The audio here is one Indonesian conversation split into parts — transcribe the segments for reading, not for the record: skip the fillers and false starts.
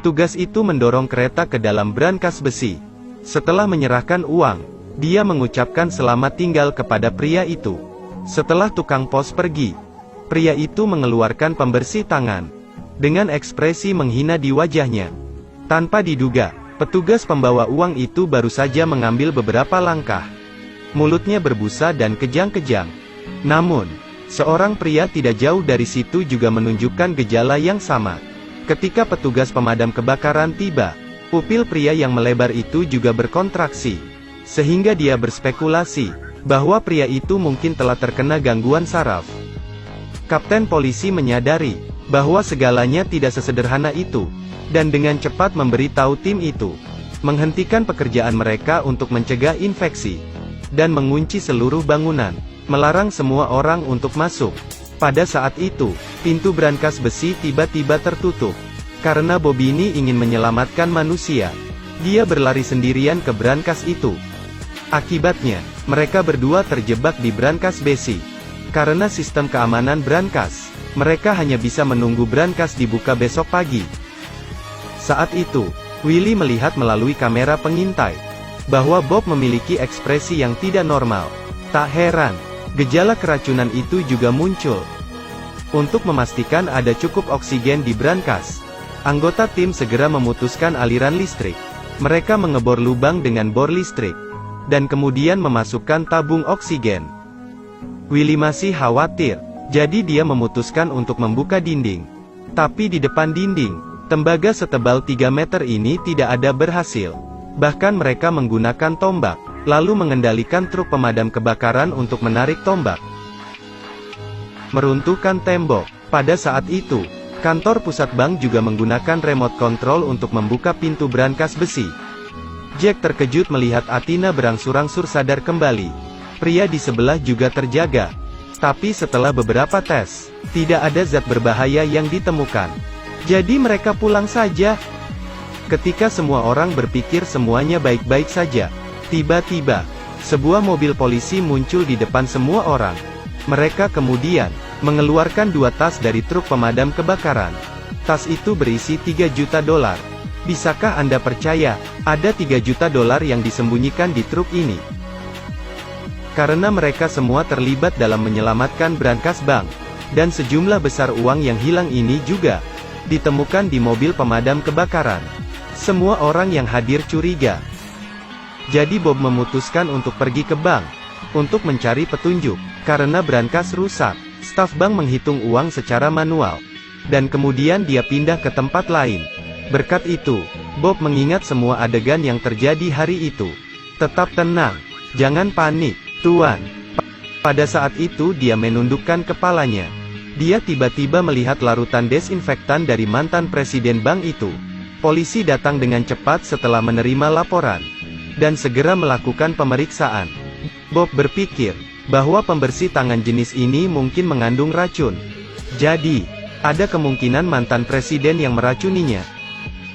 Petugas itu mendorong kereta ke dalam brankas besi. Setelah menyerahkan uang, dia mengucapkan selamat tinggal kepada pria itu. Setelah tukang pos pergi, pria itu mengeluarkan pembersih tangan. Dengan ekspresi menghina di wajahnya. Tanpa diduga, petugas pembawa uang itu baru saja mengambil beberapa langkah. Mulutnya berbusa dan kejang-kejang. Namun, seorang pria tidak jauh dari situ juga menunjukkan gejala yang sama. Ketika petugas pemadam kebakaran tiba, pupil pria yang melebar itu juga berkontraksi. Sehingga dia berspekulasi bahwa pria itu mungkin telah terkena gangguan saraf. Kapten polisi menyadari bahwa segalanya tidak sesederhana itu, dan dengan cepat memberitahu tim itu menghentikan pekerjaan mereka untuk mencegah infeksi, dan mengunci seluruh bangunan, melarang semua orang untuk masuk. Pada saat itu, pintu brankas besi tiba-tiba tertutup. Karena Bobby ingin menyelamatkan manusia, dia berlari sendirian ke brankas itu. Akibatnya, mereka berdua terjebak di brankas besi. Karena sistem keamanan brankas, mereka hanya bisa menunggu brankas dibuka besok pagi. Saat itu, Willy melihat melalui kamera pengintai bahwa Bob memiliki ekspresi yang tidak normal. Tak heran, gejala keracunan itu juga muncul. Untuk memastikan ada cukup oksigen di brankas, anggota tim segera memutuskan aliran listrik. Mereka mengebor lubang dengan bor listrik, dan kemudian memasukkan tabung oksigen. Willy masih khawatir, jadi dia memutuskan untuk membuka dinding. Tapi di depan dinding, tembaga setebal 3 meter ini tidak ada berhasil. Bahkan mereka menggunakan tombak, lalu mengendalikan truk pemadam kebakaran untuk menarik tombak. Meruntuhkan tembok. Pada saat itu, kantor pusat bank juga menggunakan remote control untuk membuka pintu brankas besi. Jack terkejut melihat Athena berangsur-angsur sadar kembali. Pria di sebelah juga terjaga. Tapi setelah beberapa tes, tidak ada zat berbahaya yang ditemukan. Jadi mereka pulang saja. Ketika semua orang berpikir semuanya baik-baik saja, tiba-tiba, sebuah mobil polisi muncul di depan semua orang. Mereka kemudian mengeluarkan 2 tas dari truk pemadam kebakaran. Tas itu berisi $3 juta. Bisakah Anda percaya, ada $3 juta yang disembunyikan di truk ini? Karena mereka semua terlibat dalam menyelamatkan brankas bank, dan sejumlah besar uang yang hilang ini juga ditemukan di mobil pemadam kebakaran. Semua orang yang hadir curiga. Jadi Bob memutuskan untuk pergi ke bank untuk mencari petunjuk. Karena brankas rusak, staf bank menghitung uang secara manual, dan kemudian dia pindah ke tempat lain. Berkat itu, Bob mengingat semua adegan yang terjadi hari itu. Tetap tenang, jangan panik, Tuan. Pada saat itu dia menundukkan kepalanya. Dia tiba-tiba melihat larutan desinfektan dari mantan presiden bank itu. Polisi datang dengan cepat setelah menerima laporan, dan segera melakukan pemeriksaan. Bob berpikir bahwa pembersih tangan jenis ini mungkin mengandung racun. Jadi, ada kemungkinan mantan presiden yang meracuninya.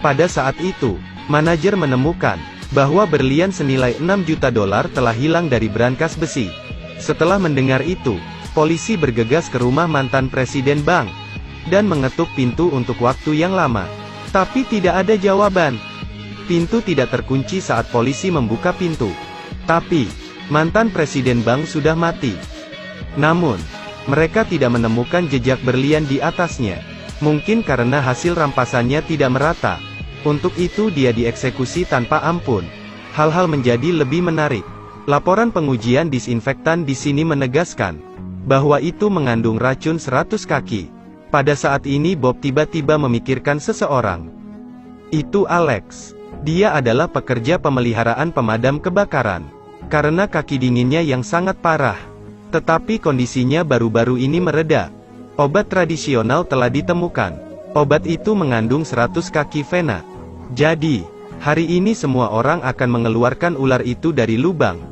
Pada saat itu, manajer menemukan bahwa berlian senilai $6 juta telah hilang dari brankas besi. Setelah mendengar itu, polisi bergegas ke rumah mantan presiden bank, dan mengetuk pintu untuk waktu yang lama. Tapi tidak ada jawaban. Pintu tidak terkunci saat polisi membuka pintu. Tapi, mantan presiden bank sudah mati. Namun, mereka tidak menemukan jejak berlian di atasnya. Mungkin karena hasil rampasannya tidak merata. Untuk itu dia dieksekusi tanpa ampun. Hal-hal menjadi lebih menarik. Laporan pengujian disinfektan di sini menegaskan bahwa itu mengandung racun 100 kaki. Pada saat ini Bob tiba-tiba memikirkan seseorang. Itu Alex. Dia adalah pekerja pemeliharaan pemadam kebakaran. Karena kaki dinginnya yang sangat parah. Tetapi kondisinya baru-baru ini mereda. Obat tradisional telah ditemukan. Obat itu mengandung 100 kaki vena. Jadi, hari ini semua orang akan mengeluarkan ular itu dari lubang.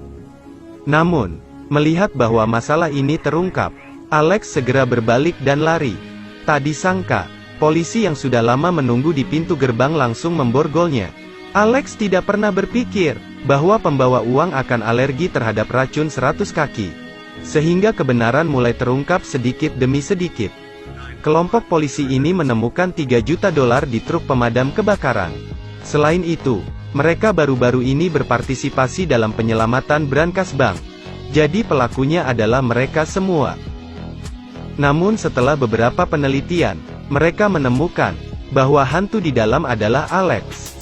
Namun, melihat bahwa masalah ini terungkap, Alex segera berbalik dan lari. Tak disangka, polisi yang sudah lama menunggu di pintu gerbang langsung memborgolnya. Alex tidak pernah berpikir bahwa pembawa uang akan alergi terhadap racun 100 kaki. Sehingga kebenaran mulai terungkap sedikit demi sedikit. Kelompok polisi ini menemukan 3 juta dolar di truk pemadam kebakaran. Selain itu, mereka baru-baru ini berpartisipasi dalam penyelamatan brankas bank. Jadi pelakunya adalah mereka semua. Namun setelah beberapa penelitian, mereka menemukan bahwa hantu di dalam adalah Alex.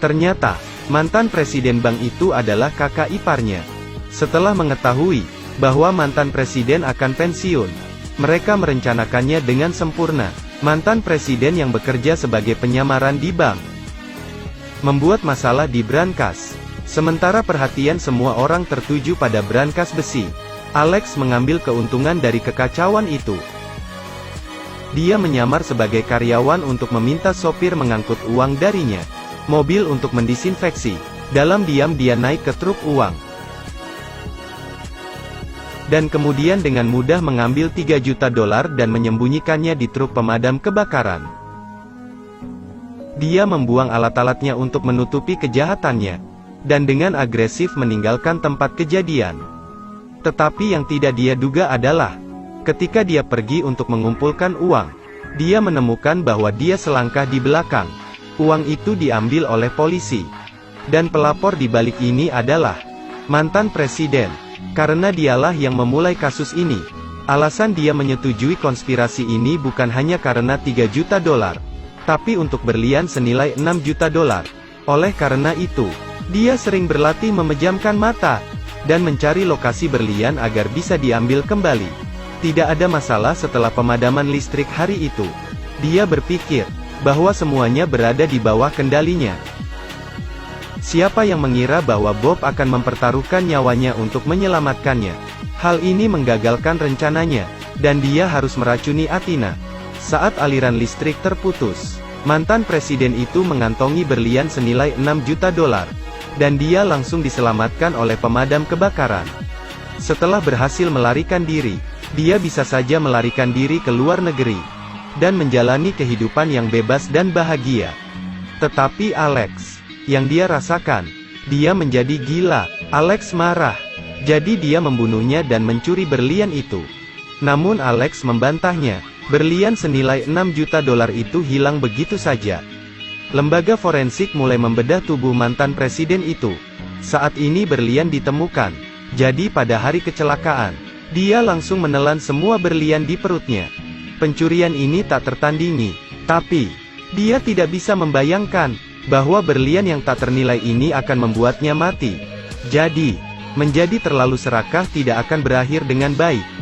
Ternyata, mantan presiden bank itu adalah kakak iparnya. Setelah mengetahui bahwa mantan presiden akan pensiun, mereka merencanakannya dengan sempurna. Mantan presiden yang bekerja sebagai penyamaran di bank membuat masalah di brankas. Sementara perhatian semua orang tertuju pada brankas besi, Alex mengambil keuntungan dari kekacauan itu. Dia menyamar sebagai karyawan untuk meminta sopir mengangkut uang darinya mobil untuk mendisinfeksi. Dalam diam dia naik ke truk uang. Dan kemudian dengan mudah mengambil 3 juta dolar dan menyembunyikannya di truk pemadam kebakaran. Dia membuang alat-alatnya untuk menutupi kejahatannya, dan dengan agresif meninggalkan tempat kejadian. Tetapi yang tidak dia duga adalah, ketika dia pergi untuk mengumpulkan uang, dia menemukan bahwa dia selangkah di belakang. Uang itu diambil oleh polisi. Dan pelapor di balik ini adalah mantan presiden. Karena dialah yang memulai kasus ini. Alasan dia menyetujui konspirasi ini bukan hanya karena 3 juta dolar, tapi untuk berlian senilai 6 juta dolar. Oleh karena itu, dia sering berlatih memejamkan mata, dan mencari lokasi berlian agar bisa diambil kembali. Tidak ada masalah setelah pemadaman listrik hari itu. Dia berpikir bahwa semuanya berada di bawah kendalinya. Siapa yang mengira bahwa Bob akan mempertaruhkan nyawanya untuk menyelamatkannya? Hal ini menggagalkan rencananya, dan dia harus meracuni Athena. Saat aliran listrik terputus, mantan presiden itu mengantongi berlian senilai 6 juta dolar, dan dia langsung diselamatkan oleh pemadam kebakaran. Setelah berhasil melarikan diri, dia bisa saja melarikan diri ke luar negeri, dan menjalani kehidupan yang bebas dan bahagia. Tetapi Alex, yang dia rasakan, dia menjadi gila. Alex marah. Jadi dia membunuhnya dan mencuri berlian itu. Namun Alex membantahnya. Berlian senilai 6 juta dolar itu hilang begitu saja. Lembaga forensik mulai membedah tubuh mantan presiden itu. Saat ini berlian ditemukan. Jadi pada hari kecelakaan, dia langsung menelan semua berlian di perutnya. Pencurian ini tak tertandingi. Tapi, dia tidak bisa membayangkan bahwa berlian yang tak ternilai ini akan membuatnya mati. Jadi, menjadi terlalu serakah tidak akan berakhir dengan baik.